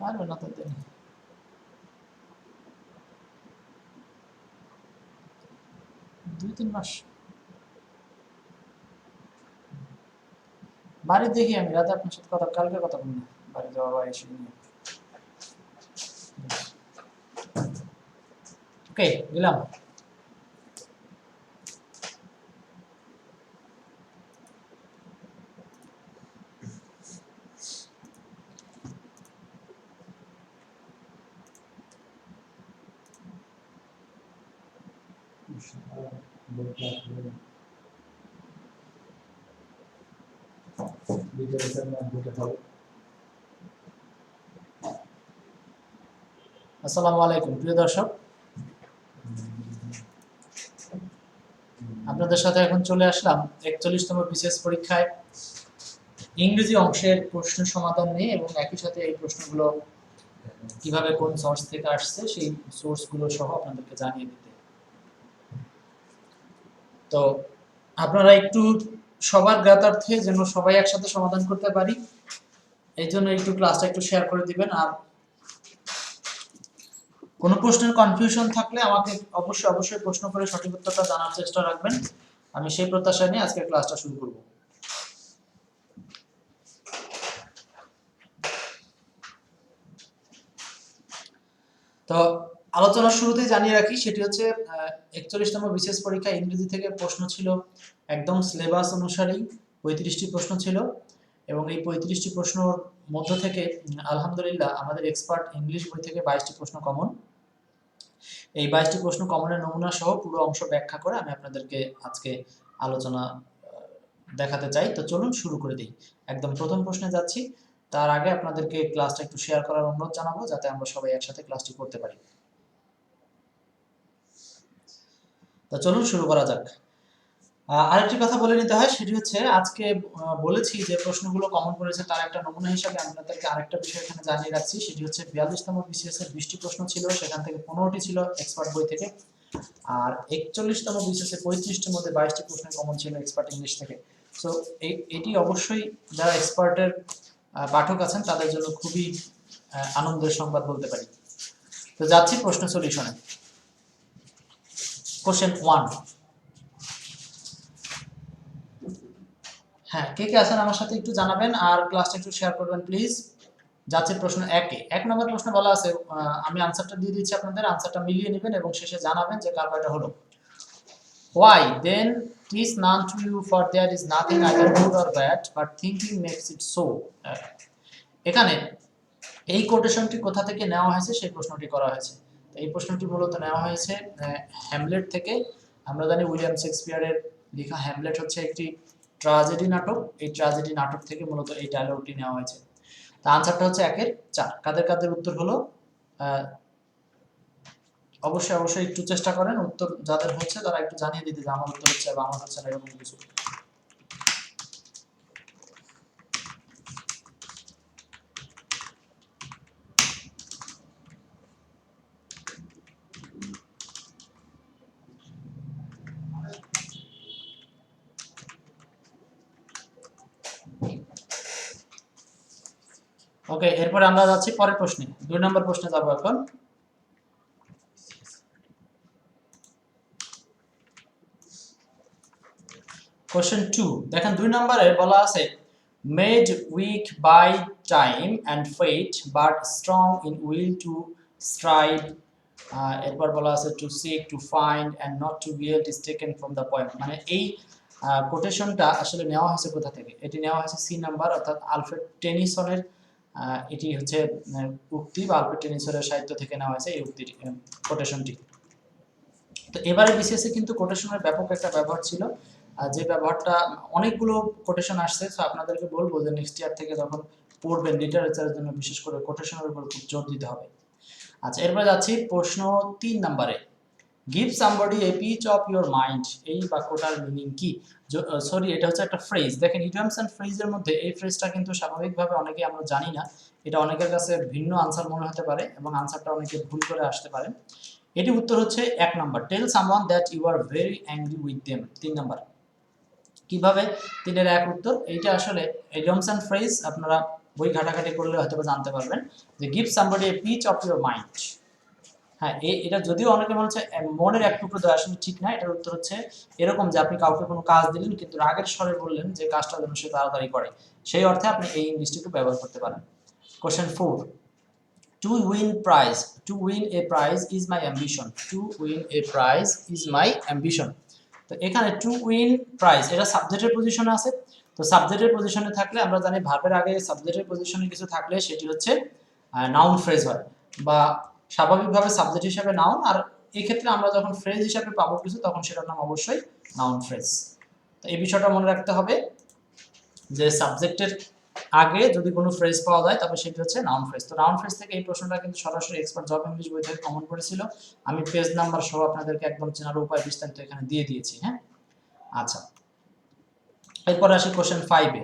পারবে না তো দিন 2-3 মাস বাড়ি দেখি আমি রাতে আপনার সাথে কথা কালকে কথা বলি না বাড়ি যাওয়া বা এসে নিয়ে ওকে দিলাম আসসালামু আলাইকুম প্রিয় দর্শক আপনাদের সাথে এখন চলে আসলাম 41তম বিসিএস পরীক্ষায় ইংরেজি অংশের প্রশ্ন সমাধান নিয়ে এবং একই সাথে এই প্রশ্নগুলো কিভাবে কোন সোর্স থেকে আসছে সেই সোর্সগুলো সহ আপনাদেরকে জানিয়ে দিতে তো আপনারা একটু সবার জ্ঞাতার্থে যেন সবাই একসাথে সমাধান করতে পারি এই জন্য একটু ক্লাসটা একটু শেয়ার করে দিবেন আর কোনো প্রশ্নের কনফিউশন থাকলে আমাকে অবশ্যই প্রশ্ন করে সঠিক উত্তরটা জানার চেষ্টা রাখবেন আমি সেই প্রত্যাশা নিয়ে আজকে ক্লাসটা শুরু করব তো আলোচনার শুরুতেই জানিয়ে রাখি সেটি হচ্ছে 41তম বিসিএস পরীক্ষা ইংরেজি থেকে প্রশ্ন ছিল একদম সিলেবাস অনুসারেই 35টি প্রশ্ন ছিল এবং এই 35টি প্রশ্নর মধ্য থেকে আলহামদুলিল্লাহ আমাদের এক্সপার্ট ইংলিশ বই থেকে 22টি প্রশ্ন কমন এই 22টি প্রশ্ন কমনের নমুনা সহ পুরো অংশ ব্যাখ্যা করে আমি আপনাদেরকে আজকে আলোচনা দেখাতে চাই তো চলুন শুরু করে দিই একদম প্রথম প্রশ্নে যাচ্ছি তার আগে আপনাদেরকে ক্লাসটা একটু শেয়ার করার অনুরোধ জানাবো যাতে আমরা সবাই একসাথে ক্লাসটি করতে পারি তো চলুন শুরু করা যাক আরেকটি কথা বলে নিতে হয় সেটি হচ্ছে আজকে বলেছি যে প্রশ্নগুলো কমন পড়েছে তার একটা নমুনা হিসাবে আপনাদেরকে আরেকটা বিষয় এখানে জানিয়ে রাখছি সেটি হচ্ছে 42তম বিসিএস এর 20টি প্রশ্ন ছিল সেখান থেকে 15টি ছিল এক্সপার্ট বই থেকে আর 41তম বিসিএস এর 35টির মধ্যে 22টি প্রশ্ন কমন ছিল এক্সপার্ট ইংলিশ থেকে সো এটি অবশ্যই যারা এক্সপার্টের পাঠক আছেন তাদের জন্য খুবই আনন্দের সংবাদ বলতে পারি তো যাচ্ছি প্রশ্ন সলিউশনে কোশ্চেন 1 হ্যাঁ কে কে আছেন আমার সাথে একটু জানাবেন আর ক্লাসটা একটু শেয়ার করবেন প্লিজ যাচ্ছে প্রশ্ন 1 নম্বর প্রশ্ন বলা আছে আমি আনসারটা দিয়ে দিচ্ছি আপনাদের আনসারটা মিলিয়ে নেবেন এবং শেষে জানাবেন যে কার কয়টা হলো why then it is none to you for there is nothing either good or bad but thinking makes it so এখানে এই কোটেশনটি কোথা থেকে নেওয়া হয়েছে সেই প্রশ্নটি করা হয়েছে এই প্রশ্নটি মূলত নেওয়া হয়েছে হ্যামলেট থেকে আমরা জানি উইলিয়াম শেক্সপিয়ারের লেখা হ্যামলেট হচ্ছে একটি ট্র্যাজেডি নাটক এই ট্র্যাজেডি নাটক থেকে মূলত এই ডায়লগটি নেওয়া হয়েছে তা আনসারটা হচ্ছে 1-4 কাদের কাদের উত্তর হলো অবশ্যই একটু চেষ্টা করেন উত্তর যাদের হচ্ছে তারা একটু জানিয়ে দিতে যে আমার উত্তর হচ্ছে বা আমার হচ্ছে না এরকম কিছু ওকে এরপর আমরা যাচ্ছি পরের প্রশ্নে 2 নম্বর প্রশ্নে যাব এখন কোশ্চেন 2 দেখেন 2 নম্বরে বলা আছে made weak by time and fate but strong in will to strive এরপর বলা আছে to seek to find and not to be able is taken from the poem মানে এই কোটেশনটা আসলে নেওয়া হয়েছে কোথা থেকে এটি নেওয়া হয়েছে সি নাম্বার অর্থাৎ আলফ্রেড টেনিসনের এটি হচ্ছে উক্তি বা আলফ্রেড টেনিসনের সাহিত্য থেকে নেওয়া হয়েছে এই উক্তিটি কোটেশনটি তো এবারে বিসিএস এ কিন্তু কোটেশনের ব্যাপক একটা ব্যবহার ছিল যে ব্যবহারটা অনেকগুলো কোটেশন আসছে তো আপনাদেরকে বলবো যে নেক্সট ইয়ার থেকে যখন পড়বেন লিটারেচারের জন্য বিশেষ করে কোটেশনের উপর খুব জোর দিতে হবে আচ্ছা এরপর যাচ্ছি প্রশ্ন 3 নম্বরে give somebody a piece of your mind এই বাক্যটার মিনিং কি সরি এটা হচ্ছে একটা ফ্রেজ দেখেন ইডিয়মস এন্ড ফ্রেজের মধ্যে এই ফ্রেজটা কিন্তু স্বাভাবিকভাবে অনেকে আমরা জানি না এটা অনেকের কাছে ভিন্ন আনসার মনে হতে পারে এবং আনসারটা অনেকে ভুল করে আসতে পারে এটি উত্তর হচ্ছে 1 number tell someone that you are very angry with them 3 number কিভাবে 3 এর 1 উত্তর এইটা আসলে ইডিয়মস এন্ড ফ্রেজ আপনারা বই ঘাটাঘাটি করলে হয়তো জানতে পারবেন যে give somebody a piece of your mind. হ্যাঁ, এটা যদিও অনেকে মনে হচ্ছে মনের এক টুকরো দেওয়া, আসলে ঠিক না। এটার উত্তর হচ্ছে এরকম যে আপনি কাউকে কোনো কাজ দিলেন কিন্তু রাগের স্বরে বললেন যে কাজটা যেন সে তাড়াতাড়ি করে, সেই অর্থে আপনি এই ইংলিশটিকে ব্যবহার করতে পারেন। Question 4, to win prize, to win a prize is my ambition, to win a prize is my ambition। তো এখানে টু উইন প্রাইজ এটা সাবজেক্টের পজিশনে আছে। তো সাবজেক্টের পজিশনে থাকলে আমরা জানি ভার্বের আগে সাবজেক্টের পজিশনে কিছু থাকলে সেটি হচ্ছে নাউন ফ্রেজ হয়, বা স্বাভাবিকভাবে সাবজেক্ট হিসাবে নাউন, আর এই ক্ষেত্রে আমরা যখন ফ্রেজ হিসাবে পাবো কিছু তখন সেটার নাম অবশ্যই নাউন ফ্রেজ। তো এই বিষয়টা মনে রাখতে হবে যে সাবজেক্টের আগে যদি কোনো ফ্রেজ পাওয়া যায় তবে সেটি হচ্ছে নাউন ফ্রেজ। তো নাউন ফ্রেজ থেকে এই প্রশ্নটা কিন্তু সরাসরি এক্সপার্ট জব ইংলিশ বই থেকে কমন করেছিল। আমি পেজ নাম্বার সহ আপনাদেরকে একদম চেনার উপায় বিস্তারিত এখানে দিয়ে দিয়েছি। হ্যাঁ, আচ্ছা, এরপর আসি কোশ্চেন 5-এ।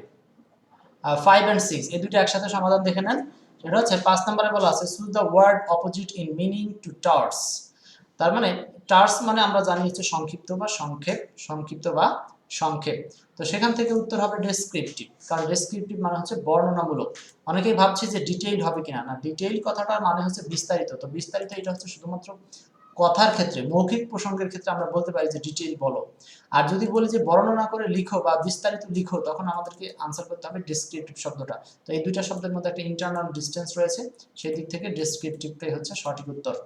5 and 6 এই দুটো একসাথে সমাধান দেখে নেন। সেটা হচ্ছে 5 নম্বরে বলা আছে choose the word opposite in meaning to terse. তার মানে টার্স মানে আমরা জানি হচ্ছে সংক্ষিপ্ত বা সংক্ষেপ, সংক্ষিপ্ত বা সংক্ষেপ। তো সেখান থেকে উত্তর হবে ডেসক্রিপটিভ, কারণ ডেসক্রিপটিভ মানে হচ্ছে বর্ণনামূলক। অনেকেই ভাবছে যে ডিটেইলড হবে কিনা, না, ডিটেইলড কথাটার মানে হচ্ছে বিস্তারিত। তো বিস্তারিত এটা হচ্ছে শুধুমাত্র কথার ক্ষেত্রে, মৌখিক প্রসঙ্গের ক্ষেত্রে আমরা বলতে পারি যে ডিটেইল বলো। আর যদি বলি যে বর্ণনা করে লিখো বা বিস্তারিত লিখো, তখন আমাদেরকে আনসার করতে হবে ডেসক্রিপটিভ শব্দটা। তো এই দুইটা শব্দের মধ্যে একটা ইন্টারনাল ডিসটেন্স রয়েছে, সেই দিক থেকে ডেসক্রিপটিভটাই হচ্ছে সঠিক উত্তর।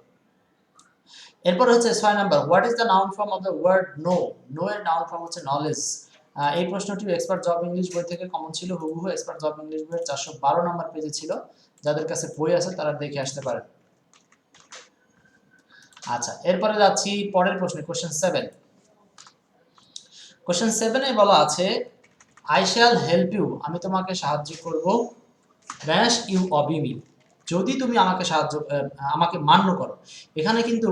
এরপর হচ্ছে 6 number, what is the noun form of the word know. Know এর নাউন ফর্ম হচ্ছে নলেজ। এই প্রশ্নটি এক্সপার্ট জব ইংলিশ বই থেকে কমন ছিল, হুবহু এক্সপার্ট জব ইংলিশ বইয়ের 412 নম্বর পেজে ছিল। যাদের কাছে বই আছে তারা দেখে আসতে পারেন। আচ্ছা, এরপরে যাচ্ছি পরের প্রশ্নে, কোশ্চেন 7। কোশ্চেন 7-এ বলা আছে আই শ্যাল হেল্প ইউ, আমি তোমাকে সাহায্য করব, ড্যাশ ইউ অবি মি, যদি তুমি আমাকে আমাকে মান্য করো। এখানে কিন্তু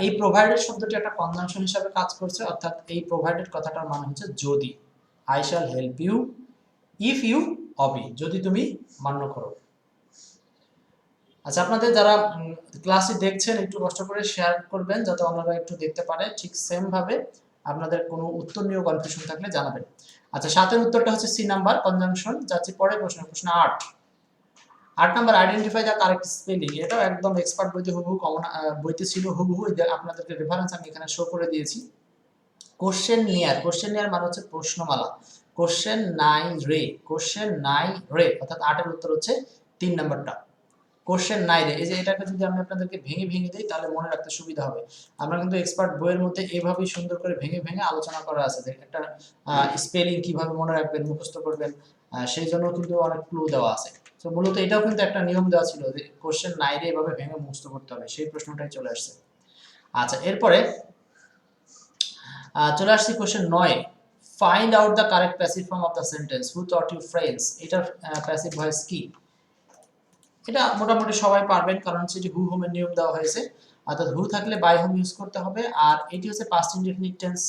এই প্রোভাইডেড শব্দটি একটা কনজাংশন হিসাবে কাজ করছে, অর্থাৎ এই প্রোভাইডেড কথাটার মানে হচ্ছে যদি। I shall help you if you obey, যদি তুমি মান্য করো। আচ্ছা, আপনাদের যারা ক্লাসটি দেখছেন একটু কষ্ট করে শেয়ার করবেন যাতে অন্যরা একটু দেখতে পারে। ঠিক সেম ভাবে আপনাদের কোনো উত্তর নিয়েও কনফিউশন থাকলে জানাবেন। আচ্ছা, 7-এর উত্তরটা হচ্ছে সি নাম্বার, কনজাংশন। যাচ্ছি পরের প্রশ্ন, প্রশ্ন 8 number, identify the correct spelling. এটাও একদম এক্সপার্ট বইতে হুবহু কমন বইতে ছিল, হুবহু আপনাদেরকে রেফারেন্স আমি এখানে শো করে দিয়েছি। কোশ্চেন নিয়ার, কোশ্চেন নিয়ার মানে হচ্ছে প্রশ্নমালা। কোশ্চেন নাই রে, কোশ্চেন নাই রে, অর্থাৎ 8-এর উত্তর হচ্ছে 3 নাম্বারটা, কোশ্চেন নাই রে। এই যে এটাকে যদি আমি আপনাদেরকে ভেঙে ভেঙে দিই তাহলে মনে রাখতে সুবিধা হবে। আমরা কিন্তু এক্সপার্ট বইয়ের মধ্যে এইভাবেই সুন্দর করে ভেঙে ভেঙে আলোচনা করা আছে যে একটা স্পেলিং কিভাবে মনে রাখবেন, মুখস্থ করবেন, সেই জন্য কিন্তু অনেক ক্লু দেওয়া আছে। তো মূলত এটাও কিন্তু একটা নিয়ম দেওয়া ছিল যে কোশ্চেন নাই রে এভাবে ভেঙে মুখস্থ করতে হবে, সেই প্রশ্নটাই চলে আসছে। আচ্ছা, এরপরে চলে আসছি question 9, find out the correct passive form of the sentence who taught you friends. এটার প্যাসিভ ভয়েস কি? এটা মোটামুটি সবাই পারবেন, কারণ সেটি হু হোমের নিয়ম দেওয়া হয়েছে, অর্থাৎ হু থাকলে বাই হোম ইউজ করতে হবে। আর এটি হচ্ছে পাস্ট ইনডেফিনিট টেন্স,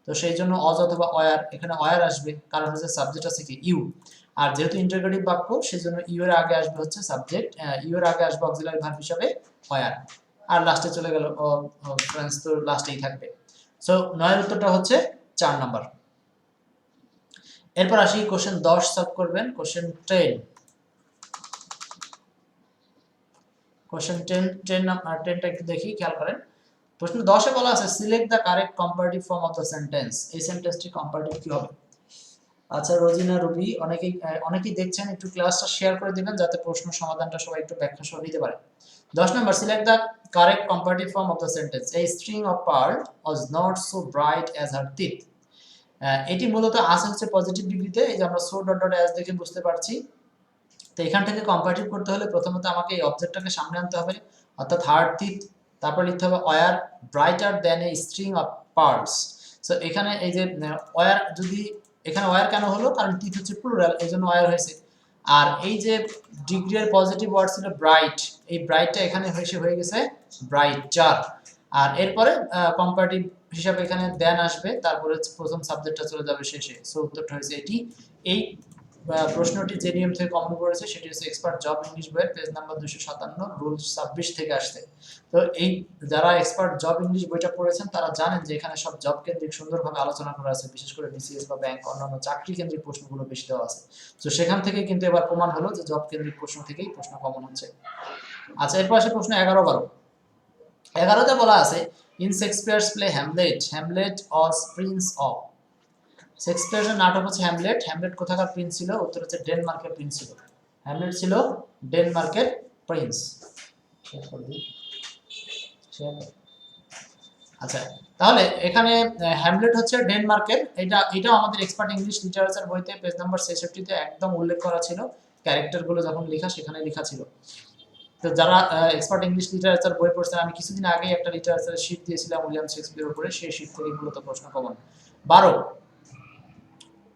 তো সেই জন্য অজ অথবা অয়ার, এখানে অয়ার আসবে কারণ হচ্ছে সাবজেক্ট আছে কি ইউ। আর যেহেতু ইন্টারোগেটিভ বাক্য সেই জন্য ইউ এর আগে আসবে হচ্ছে সাবজেক্ট, ইউ এর আগে আসবে অক্সিলারি ভার্ব হিসাবে অয়ার, আর লাস্টে চলে গেল ফ্রেন্স, তো লাস্টেই থাকবে। সো 9-এর উত্তরটা হচ্ছে 4 নাম্বার। এরপর আসি কোশ্চেন 10 সলভ করবেন, কোশ্চেন 10। কোশ্চেন 10টা একটু দেখি, খেয়াল করেন। প্রশ্ন 10-এ বলা আছে select the correct comparative form of the sentence. এই সেন্টেন্সটি কম্পারেটিভ কি হবে? আচ্ছা, রোজিনা, রবি, অনেকেই দেখছেন, একটু ক্লাসটা শেয়ার করে দিবেন যাতে প্রশ্ন সমাধানটা সবাই একটু ব্যাখ্যা সহ নিতে পারে। 10 নম্বর, select the correct comparative form of the sentence. A string of pearl was not so bright as her teeth. এটি মূলত আছে হচ্ছে পজিটিভ ডিগ্রিতে, এই যে আমরা সো ডট ডট অ্যাজ দেখে বুঝতে পারছি। তো এখান থেকে কম্পারেটিভ করতে হলে প্রথমত আমাকে এই অবজেক্টটাকে সামনে আনতে হবে, অর্থাৎ হার্ড টিথ, তারপর লিখতে হবে were brighter than a string of pearls. So এখানে এই যে ওয়্যার, যদি এখানে ওয়্যার কেন হলো, কারণ টিথ হচ্ছে প্লুরাল, এই জন্য ওয়্যার হয়েছে। আর এই যে ডিগ্রি এর পজিটিভ ওয়ার্ড ছিল ব্রাইট, এই ব্রাইটটা এখানে হয়ে গেছে ব্রাইটার। আর এরপরে কম্পারেটিভ হিসাবে এখানে দেন আসবে, তারপরে প্রথম সাবজেক্টটা চলে যাবে শেষে। সো উত্তরটা হয়েছে এটি। এই প্রশ্নটি যে নিয়ম থেকে কমন করেছে সেটি হচ্ছে এক্সপার্ট জব ইংলিশ বইয়ের পেজ নাম্বার 257 রুল 26 থেকে আসছে। তো এই যারা এক্সপার্ট জব ইংলিশ বইটা পড়েছেন তারা জানেন যে এখানে সব জব কেন্দ্রিক সুন্দরভাবে আলোচনা করা আছে, বিশেষ করে বিসিএস বা ব্যাংক অন্যান্য চাকরি কেন্দ্রিক প্রশ্নগুলো বেশি দেওয়া আছে। তো সেখান থেকে কিন্তু এবার প্রমাণ হলো যে জব কেন্দ্রিক প্রশ্ন থেকেই প্রশ্ন কমন হচ্ছে। আচ্ছা, এরপর আসে প্রশ্ন 11-12। 11তে বলা আছে in Shakespeare's play Hamlet, Hamlet was prince of. শেক্সপিয়ারের নাটক হচ্ছে হ্যামলেট। হ্যামলেট কোথাকার প্রিন্স ছিল? উত্তর হচ্ছে ডেনমার্কের প্রিন্স ছিল। হ্যামলেট ছিল ডেনমার্কের প্রিন্স। আচ্ছা, তাহলে এখানে হ্যামলেট হচ্ছে ডেনমার্কের, এটাও আমাদের এক্সপার্ট ইংলিশ লিটারেচার বইতে পেজ নাম্বার 66 তে একদম উল্লেখ করা ছিল। ক্যারেক্টারগুলো যখন লেখা সেখানে লেখা ছিল। তো যারা এক্সপার্ট ইংলিশ লিটারেচার বই পড়ছেন, আমি কিছুদিন আগে একটা লিটারেচারের শীট দিয়েছিলাম উইলিয়াম শেক্সপিয়ারের উপরে, সেই শীট থেকে মূলত প্রশ্ন common. 12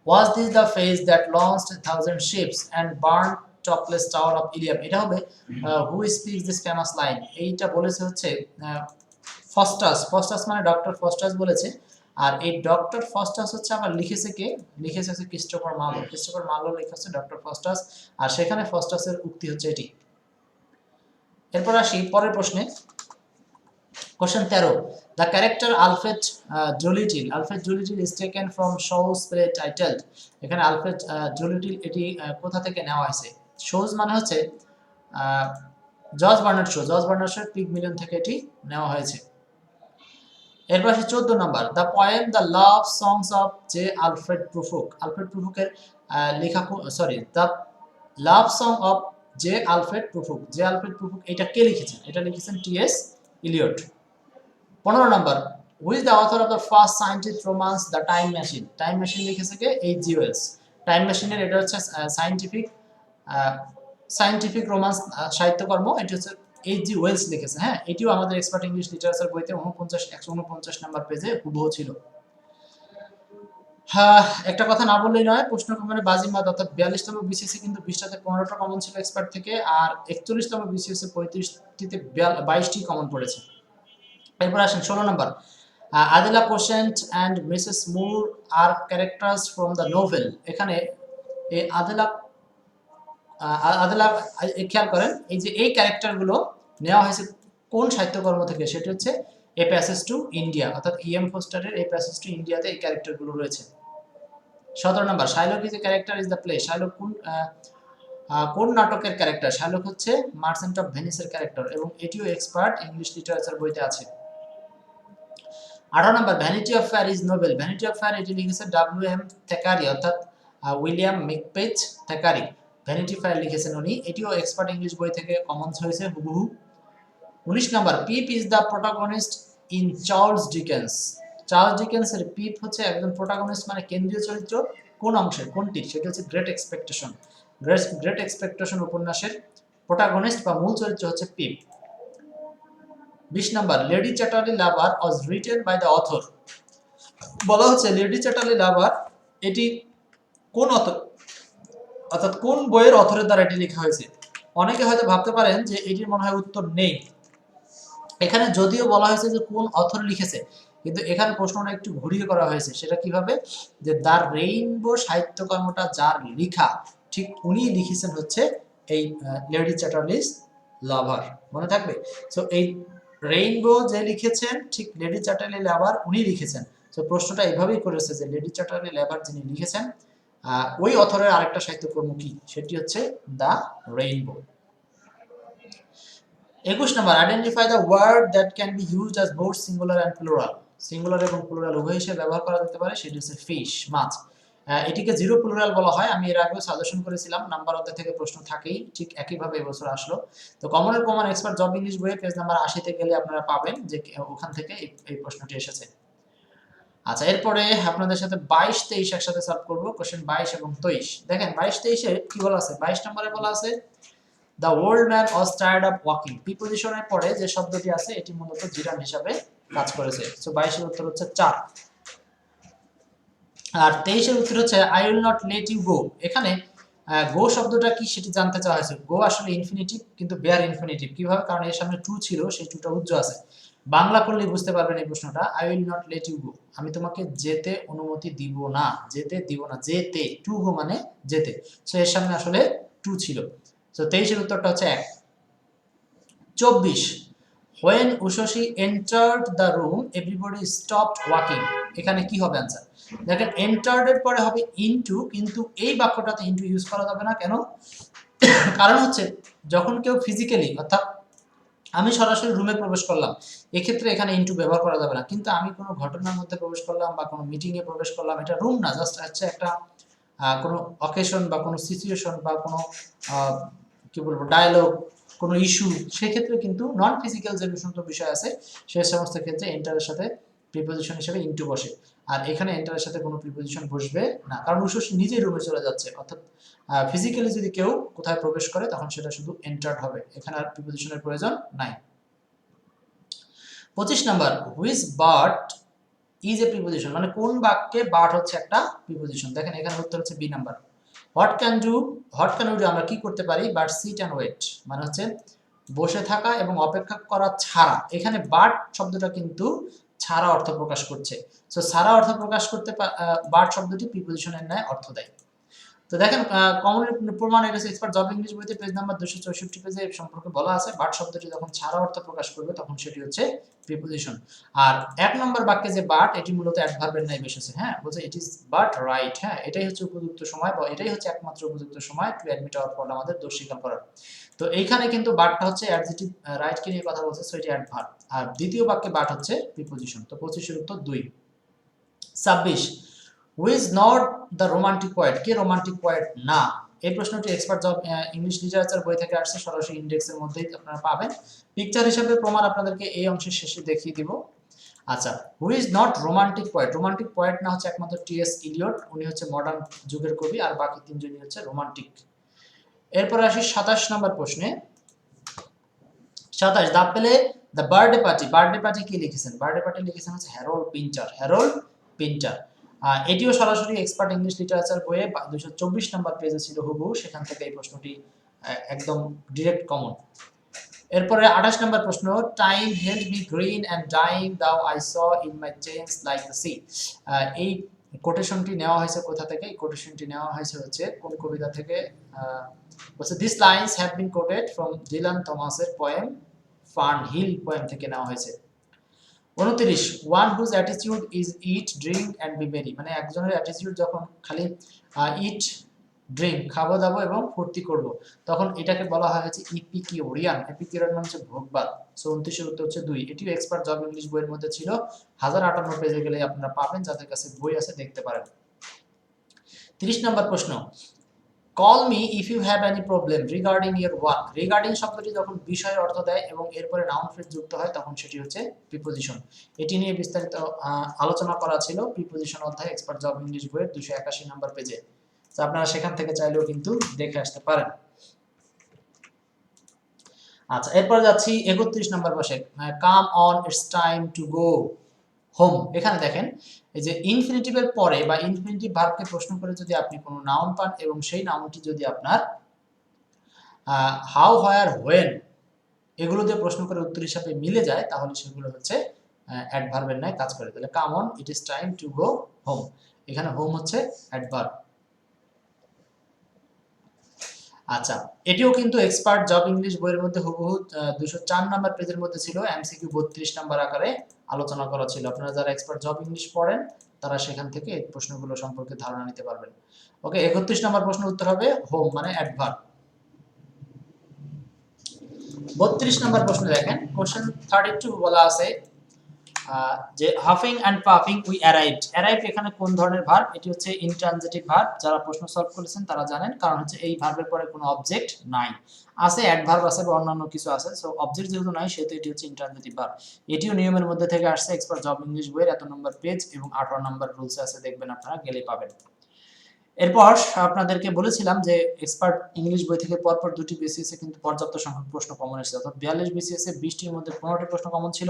Was this the phase that launched 1,000 ships and burned topless tower of Ilium? এটা হবে who speaks this famous line? এইটা বলেছে হচ্ছে ফস্টাস। ফস্টাস মানে ডক্টর ফস্টাস বলেছে। আর এই ডক্টর ফস্টাস হচ্ছে আবার লিখেছে কে? লিখেছে হচ্ছে ক্রিস্টোফার মার্লো। ক্রিস্টোফার মার্লো লিখেছে ডক্টর ফস্টাস, আর সেখানে ফস্টাসের উক্তি হচ্ছে এটি। এরপর আসি পরের প্রশ্নে। Question 13, the character Alfred Doolittle, Alfred Doolittle is taken from Shaw's play titled। এখানে আলফ্রেড ডুলিটল এটি কোথা থেকে নেওয়া হয়েছে? শোজ মানে হচ্ছে George Bernard Shaw, George Bernard শোর পিগমিলিয়ন থেকে এটি নেওয়া হয়েছে। এরপর আসে 14 নম্বর, the poem the love songs of J Alfred Prufrock. Alfred প্রুফুকের লেখা, sorry, the love song of J Alfred Prufrock. J Alfred Prufrock এটা কে লিখেছেন? এটা লিখেছেন টি.এস. ইলিয়ট। 15 নম্বর, who is the author of the first scientific romance the time machine? Time machine লিখেছে কে? এইচ.জি. Wales. Time মেশিনের এটা হচ্ছে সায়েন্টিফিক রোমান্স সাহিত্যকর্ম, এটা হচ্ছে এইচ.জি. ওয়েলস লিখেছে। হ্যাঁ, এটিও আমাদের এক্সপার্ট ইংলিশ লিটারেচার বইতে 149 নম্বর পেজে হুবহু ছিল। হ্যাঁ, একটা কথা না বললেই নয়, প্রশ্ন কমনে বাজিমাত, অর্থাৎ 42তম বিসিএসে কিন্তু 20টাতে 15টা কমন ছিল এক্সপার্ট থেকে, আর 41তম বিসিএসে 35টিতে 22টি কমন পড়েছে। এরপর আসেন 16 নম্বর, Adela Quested and Mrs Moore are characters from the novel. এখানে এই আদিলা খেয়াল করেন, এই যে এই ক্যারেক্টারগুলো নেওয়া হয়েছে কোন সাহিত্যকর্ম থেকে? সেটা হচ্ছে এ প্যাসেজ টু ইন্ডিয়া, অর্থাৎ E.M. ফোস্টারের এ প্যাসেজ টু ইন্ডিয়াতে এই ক্যারেক্টারগুলো রয়েছে। 17 নম্বর, Shylock is a character is the play. Shylock কোন নাটকের ক্যারেক্টার? শাইলক হচ্ছে মার্চেন্ট অফ ভেনিসের ক্যারেক্টার, এবং এটিও এক্সপার্ট ইংলিশ লিটারেচার বইতে আছে। 18 নম্বর, Vanity of Fair is novel. Vanity of Fair এটি লিখেছে W.M. থ্যাকারি, অর্থাৎ William Makepeace Thackeray. Vanity Fair লিখেছেন উনি, এটিও এক্সপার্ট ইংলিশ বই থেকে কমন হয়েছে হুবহু। 19 নম্বর, Pip is the protagonist in Charles Dickens. Charles ডিকেন্সের পিপ হচ্ছে একজন প্রোটাগনিস্ট, মানে কেন্দ্রীয় চরিত্র। কোন অংশের? কোনটি? সেটা হচ্ছে গ্রেট এক্সপেকটেশন। গ্রেট এক্সপেকটেশন উপন্যাসের প্রোটাগনিস্ট বা মূল চরিত্র হচ্ছে পিপ। 20 নম্বর, Lady Chatterley lover was written by the author. বলা হচ্ছে লেডি চ্যাটার্লি লাভার এটি কোন অথর, অর্থাৎ কোন বইয়ের অথরের দ্বারা এটি লেখা হয়েছে? অনেকে হয়তো ভাবতে পারেন যে এটির মনে হয় উত্তর নেই। এখানে যদিও বলা হয়েছে যে কোন অথর লিখেছে, কিন্তু এখানে প্রশ্নটা একটু ঘুরিয়ে করা হয়েছে। সেটা কিভাবে? যে দ্য রেইনবো সাহিত্যকর্মটা যার লেখা, ঠিক উনি লিখেছেন হচ্ছে এই লেডি চ্যাটার্লিস লাভার। মনে থাকবে? সো এই রেইনবো যে লিখেছেন, ঠিক লেডি চ্যাটার্লি লাভার উনি লিখেছেন। তো প্রশ্নটা এইভাবেই করেছে যে লেডি চ্যাটার্লি লাভার যিনি লিখেছেন, ওই অথরের আরেকটা সাহিত্যকর্ম কি? সেটি হচ্ছে দ্য রেইনবো। 21 নম্বর, identify the word that can be used as both singular and plural. Singular এবং প্লুরাল উভয় হিসেবে ব্যবহার করা যেতে পারে, সেটি হচ্ছে ফিশ, মাছ। এটিকে জিরো প্লুরাল বলা হয়। আমি এর আগেও সাজেশন করেছিলাম, নাম্বার অধ্যায় থেকে প্রশ্ন থাকেই, ঠিক একইভাবে এবছর আসলো। তো কমনের প্রমাণ এক্সপার্ট জব ইংলিশ বইয়ে পেজ নাম্বার 80-তে গেলে আপনারা পাবেন যে ওখান থেকে এই প্রশ্নটি এসেছে। আচ্ছা, এরপরে আপনাদের সাথে 22-23 একসাথে সলভ করবো, কোশ্চেন 22 এবং 23। দেখেন 22-23-এ কি বলা আছে? 22 নম্বরে বলা আছে the old man was tired of walking. প্রিপোজিশনের পরে যে শব্দটি আছে এটি মূলত জিরান হিসাবে কাজ করেছে। সো 22 এর উত্তর হচ্ছে 4। আর 23 এর উত্তর হচ্ছে I will not let you go. এখানে গো শব্দটা কি সেটি জানতে চাওয়া হয়েছে। গো আসলে ইনফিনিটিভ, কিন্তু বেয়ার ইনফিনিটিভ। কিভাবে? কারণ এর সামনে টু ছিল, সেই টুটা উজ্জ্ব আছে। বাংলা করলেই বুঝতে পারবেন এই প্রশ্নটা। I will not let you go, আমি তোমাকে যেতে অনুমতি দিব না, যেতে দিব না, যেতে, টু গো মানে যেতে। সো এর সামনে আসলে টু ছিল। সো 23 এর উত্তরটা হচ্ছে 1। 24, when উশসী entered the room everybody stopped walking, এখানে কি হবে आंसर? দেখেন entered এর পরে হবে into, কিন্তু এই বাক্যটাতে into ইউজ করা যাবে না। কেন? কারণ হচ্ছে যখন কেউ ফিজিক্যালি, অর্থাৎ আমি সরাসরি রুমে প্রবেশ করলাম, এক্ষেত্রে এখানে ইনটু ব্যবহার করা যাবে না। কিন্তু আমি কোনো ঘটনার মধ্যে প্রবেশ করলাম বা কোনো মিটিংয়ে প্রবেশ করলাম, এটা রুম না, জাস্ট হচ্ছে একটা কোনো অকেশন বা কোনো সিচুয়েশন বা কোনো কি বলবো ডায়ালগ, কোনো ইস্যু, সেক্ষেত্রে কিন্তু নন ফিজিক্যাল যে সমস্ত বিষয় আছে সে সমস্ত ক্ষেত্রে এন্টারের সাথে প্রিপোজিশন হিসেবে ইনটু বসে। আর এখানে এন্টারের সাথে কোনো প্রিপোজিশন বসবে না, কারণ উশস নিজেই রুমে চলে যাচ্ছে। অর্থাৎ ফিজিক্যালি যদি কেউ কোথায় প্রবেশ করে তখন সেটা শুধু এন্টার্ড হবে, এখানে আর প্রিপোজিশনের প্রয়োজন নাই। 25 number, which bird is a preposition, মানে কোন বাক্যে বার্ড হচ্ছে একটা প্রিপোজিশন। দেখেন এখানে উত্তর হচ্ছে B number. What can you do আমরা কি করতে পারি, বাট সিট অ্যান্ড ওয়েট, মানে হচ্ছে বসে থাকা এবং অপেক্ষা করা ছাড়া। এখানে বাট শব্দটা কিন্তু ছাড়া অর্থ প্রকাশ করছে। সো ছাড়া অর্থ প্রকাশ করতে বাট শব্দটি প্রিপোজিশনের ন্যায় অর্থ দেয়। তো দেখেন কমন প্রমাণ এটা এক্সপার্ট জব ইংলিশ বইতে পেজ নাম্বার 264 পেজে এই সম্পর্কে বলা আছে, বাট শব্দটি যখন ছাড়া অর্থ প্রকাশ করবে তখন সেটি হচ্ছে প্রিপোজিশন। আর এক নম্বর বাক্যে যে বাট, এটি মূলত অ্যাডভার্বের ন্যায় বসেছে। হ্যাঁ, বলছে ইট ইজ বাট রাইট, হ্যাঁ এটাই হচ্ছে উপযুক্ত সময় বা এটাই হচ্ছে একমাত্র উপযুক্ত সময় টু অ্যাডমিট আওয়ার ফল, আমাদের দোষ স্বীকার করার। তো এইখানে কিন্তু বাটটা হচ্ছে অ্যাডজেক্টিভ রাইট কে নিয়ে কথা বলছে, সো এটি অ্যাডভার্ব। আর দ্বিতীয় বাক্যে বাট হচ্ছে প্রিপোজিশন। তো 25 এর উত্তর 2। 26, who is not the romantic poet, K romantic poet না? এই প্রশ্নটি এক্সপার্ট জব ইংলিশ লিটারেচার বই থেকে আসছে, সরাসরি ইন্ডেক্সের মধ্যেই আপনারা পাবেন। পিকচার হিসেবে প্রমাণ আপনাদেরকে এই অংশের শেষে দেখিয়ে দিব। আচ্ছা, who is not romantic poet, romantic poet না হচ্ছে একমাত্র টি.এস. ইলিয়ট, উনি হচ্ছে মডার্ন যুগের কবি, আর বাকি তিনজনই হচ্ছে রোমান্টিক। এরপর আসি 27 নম্বর প্রশ্নে। 27, the play the birthday party, birthday party কি লিখেছেন? বার্থডে পার্টি লিখেছেন হচ্ছে হ্যারল্ড পিন্টার, হ্যারল্ড পিন্টার। এটিও সরাসরি এক্সপার্ট ইংলিশ লিটারেচার বইয়ে 224 নম্বর পেজে ছিল হুবহু, সেখান থেকে এই প্রশ্নটি একদম ডিরেক্ট কমন। এরপরে 28 নম্বর প্রশ্ন, time held me green and dying though I স in my chains like the sea. এই কোটেশনটি নেওয়া হয়েছে কোথা থেকে? এই কোটেশনটি নেওয়া হয়েছে হচ্ছে কোন কবিতা থেকে? বলছে this lines have been quoted from Dylan থমাসের পোয়েম ফান হিল পোয়েম থেকে নেওয়া হয়েছে। 29, one whose attitude is eat drink and be merry, মানে একজনের অ্যাটিটিউড যখন খালি ইট ড্রিঙ্ক, খাবো দাবো এবং ফুর্তি করব, তখন এটাকে বলা হয় হচ্ছে ইপিকিউরিয়ান। ইপিকিউরিয়ান মানে হচ্ছে ভোগবাদ। সো 29 এর উত্তর হচ্ছে 2। এটিও এক্সপার্ট জব ইংলিশ বইয়ের মধ্যে ছিল, 1058 পেজে গেলে আপনারা পাবেন, যাদের কাছে বই আছে দেখতে পারেন। 30 নম্বর প্রশ্ন, call me if you have any problem regarding your work. Regarding শব্দটি যখন বিষয়ের অর্থ দেয় এবং এরপরে নাউন ফ্রেজ যুক্ত হয় তখন সেটি হচ্ছে প্রিপোজিশন। এটি নিয়ে বিস্তারিত আলোচনা করা ছিল প্রিপোজিশন অধ্যায় এক্সপার্ট জব ইংলিশ বইয়ের 281 নম্বর পেজে। তো আপনারা সেখান থেকে চাইলেও কিন্তু দেখে আসতে পারেন। আচ্ছা, এরপর যাচ্ছি 31 নম্বর বসে, come on it's time to go home. এখানে দেখেন এই যে ইনফিনিটিভের পরে বা ইনফিনিটিভ ভার্বকে প্রশ্ন করে যদি আপনি কোনো নাউন পান এবং সেই নাউনটি যদি আপনার হাউ, হোয়ার, হোয়েন এগুলো দিয়ে প্রশ্ন করে উত্তর হিসাবে মিলে যায়, তাহলে সেগুলো হচ্ছে অ্যাডভার্বের ন্যায় কাজ করে। তাহলে come on it is time to go home, এখানে হোম হচ্ছে অ্যাডভার্ব। আচ্ছা, এটিও কিন্তু এক্সপার্ট জব ইংলিশ বইয়ের মধ্যে হুবহু 204 নম্বর পেজের মধ্যে ছিল, এমসিকিউ 32 নম্বর আকারে আলোচনা করা ছিল। আপনারা যারা এক্সপার্ট জব ইংলিশ পড়েন তারা সেখান থেকে এই প্রশ্নগুলো সম্পর্কে ধারণা নিতে পারবেন। ওকে, 31 নম্বর প্রশ্নের উত্তর হবে হোম মানে অ্যাডভার্ব। 32 নম্বর প্রশ্ন দেখেন, কোশ্চেন 32 বলা আছে যে huffing and puffing we arrived. Arrived এখানে কোন ধরনের ভার্ব? এটি হচ্ছে ইনট্রানজিটিভ ভার্ব। যারা প্রশ্ন সলভ করেছেন তারা জানেন, কারণ হচ্ছে এই ভার্বের পরে কোনো অবজেক্ট নাই, আছে অ্যাডভার্ব আছে বা অন্যান্য কিছু আছে। সো অবজেক্ট যেহেতু নাই সেহেতু এটি হচ্ছে ইনট্রানজিটিভ ভার্ব। এটিও নিয়মের মধ্যে থেকে আসছে, এক্সপার্ট জব ইংলিশ বইয়ের এত নম্বর পেজ এবং 18 নম্বর রুলস আছে, দেখবেন আপনারা গেলে পাবেন। এরপর আপনাদেরকে বলেছিলাম যে এক্সপার্ট ইংলিশ বই থেকে পরপর দুটি বিসিএস এ কিন্তু পর্যাপ্ত সংখ্যক প্রশ্ন কমন এসেছে, অর্থাৎ 42 বিসিএস এ 20টির মধ্যে 15টি প্রশ্ন কমন ছিল,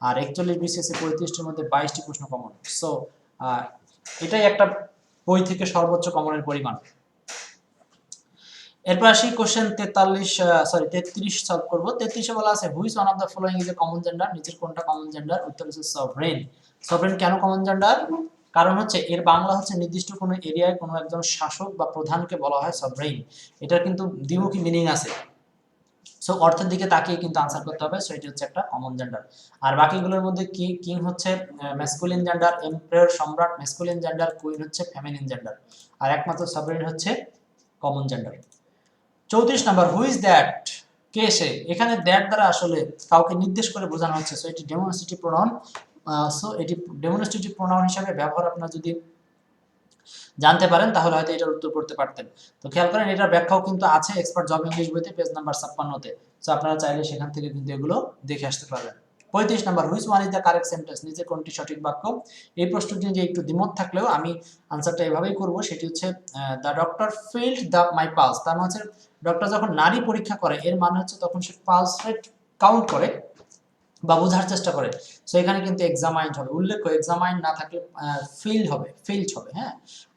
আর 41 বিসিএস এ 35টির মধ্যে 22টি প্রশ্ন কমন। সো এটাই একটা বই থেকে সর্বোচ্চ কমনের পরিমাণ। এরপর আসি কোশ্চেন 33 সলভ করব। 33 এ বলা আছে which one of the following is a common gender, নিচের কোনটা কমন জেন্ডার? উত্তর হচ্ছে সভরেন। সভরেন কেন কমন জেন্ডার? কারণ হচ্ছে এর বাংলা হচ্ছে নির্দিষ্ট কোনো এরিয়ায় কোনো একজন শাসক বা প্রধানকে বলা হয় সভরেন। এটার কিন্তু দ্বিমুখী মিনিং আছে। সো অর্থের দিকে তাকিয়ে কিন্তু আনসার করতে হবে। সো এটি হচ্ছে একটা কমন জেন্ডার। আর বাকিগুলোর মধ্যে কিং হচ্ছে ম্যাসকুলিন জেন্ডার, এম্পায়ার সম্রাট ম্যাসকুলিন জেন্ডার, কুইন হচ্ছে ফেমিনিন জেন্ডার, আর একমাত্র সভরেন হচ্ছে common gender. 34 number who is that, কে সে? এখানে দ্যাট দ্বারা আসলে কাউকে নির্দেশ করে বোঝানো হচ্ছে। সো এটি ডেমনস্ট্রেটিভ প্রোনাউন। সো এটি ডেমনস্ট্রেটিভ প্রোনাউন হিসাবে ব্যবহার আপনারা যদি জানতে পারেন তাহলে হয়তো এটার উত্তর করতে পারতেন। তো খেয়াল করেন এটার ব্যাখ্যাও কিন্তু আছে এক্সপার্ট জব ইংলিশ বইতে পেজ নাম্বার 56 তে। সো আপনারা চাইলে সেখান থেকে কিন্তু এগুলো দেখে আসতে পারবেন। 35 number which one is the correct sentence, নিচে কোনটি সঠিক বাক্য? এই প্রশ্নটি যে একটু দ্বিমত থাকলেও আমি আনসারটা এভাবেই করব। সেটি হচ্ছে the doctor field the my pulse. তার মানে হচ্ছে ডক্টর যখন নারী পরীক্ষা করে এর মানে হচ্ছে তখন সে পালস রেট কাউন্ট করে বা বোঝার চেষ্টা করে। সো এখানে কিন্তু এক্সামাইন্ড হবে, উল্লেখ এক্সামাইন্ড না থাকলে ফিল হবে, ফিল্ড হবে। হ্যাঁ,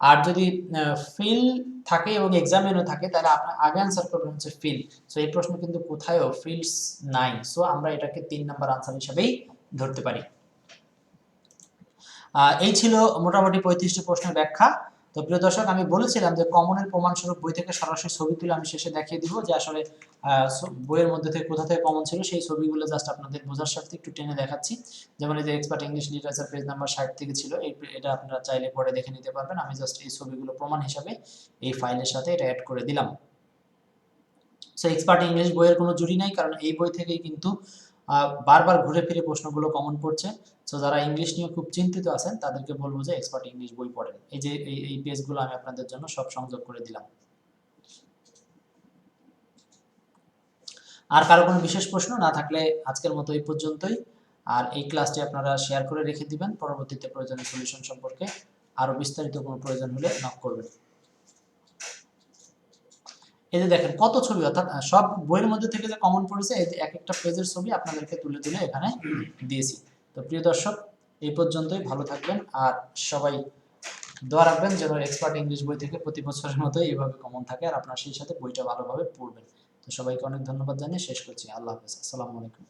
আর যদি ফিল থাকে এবং এক্সামিনও থাকে তাহলে আপনার আগে আনসার করবেন হচ্ছে ফিল। সো এই প্রশ্ন কিন্তু কোথায়ও ফিল্ডস নাই। সো আমরা এটাকে 3 নাম্বার আনসার হিসেবেই ধরতে পারি। এই ছিল মোটামুটি 35টি প্রশ্নের ব্যাখ্যা। তো প্রিয় দর্শক, আমি বলেছিলাম যে কমনের প্রমাণস্বরূপ বই থেকে সরাসরি ছবি তুলে আমি শেষে দেখিয়ে দিব যে আসলে বইয়ের মধ্যে থেকে কোথা থেকে কমন ছিল। সেই ছবিগুলো জাস্ট আপনাদের বোঝার স্বার্থে একটু টেনে দেখাচ্ছি। যেমন এই যে expert English literature page number 60 থেকে ছিল, এটা আপনারা চাইলে পরে দেখে নিতে পারবেন। আমি জাস্ট এই ছবিগুলো প্রমাণ হিসাবে এই ফাইলের সাথে এটা অ্যাড করে দিলাম। সো এক্সপার্ট ইংলিশ বইয়ের কোনো জুড়ি নাই, কারণ এই বই থেকেই কিন্তু বারবার ঘুরে ফিরে প্রশ্নগুলো কমন পড়ছে। সো যারা ইংলিশ নিয়ে খুব চিন্তিত আছেন তাদেরকে বলবো যে এক্সপার্ট ইংলিশ বই পড়েন। এই যে এই পেজগুলো আমি আপনাদের জন্য সব সংযোগ করে দিলাম। আর কারো কোনো বিশেষ প্রশ্ন না থাকলে আজকের মতো এই পর্যন্তই। আর এই ক্লাসটি আপনারা শেয়ার করে রেখে দিবেন, পরবর্তীতে প্রয়োজনীয় সলিউশন সম্পর্কে আরো বিস্তারিত কোনো প্রয়োজন হলে নক করবেন। এই যে দেখেন কত ছবি, অর্থাৎ সব বইয়ের মধ্যে থেকে যে কমন পড়েছে এই যে এক একটা পেজের ছবি আপনাদেরকে তুলে তুলে এখানে দিয়েছি। তো প্রিয় দর্শক, এই পর্যন্তই। ভালো থাকবেন আর সবাই দোয়া রাখবেন যেন এক্সপার্ট ইংলিশ বই থেকে প্রতি বছরের মতো এইভাবে কমন থাকে আর আপনার সেই সাথে বইটা ভালোভাবে পড়বেন। তো সবাইকে অনেক ধন্যবাদ জানিয়ে শেষ করছি। আল্লাহ হাফেজ, আসসালামু আলাইকুম।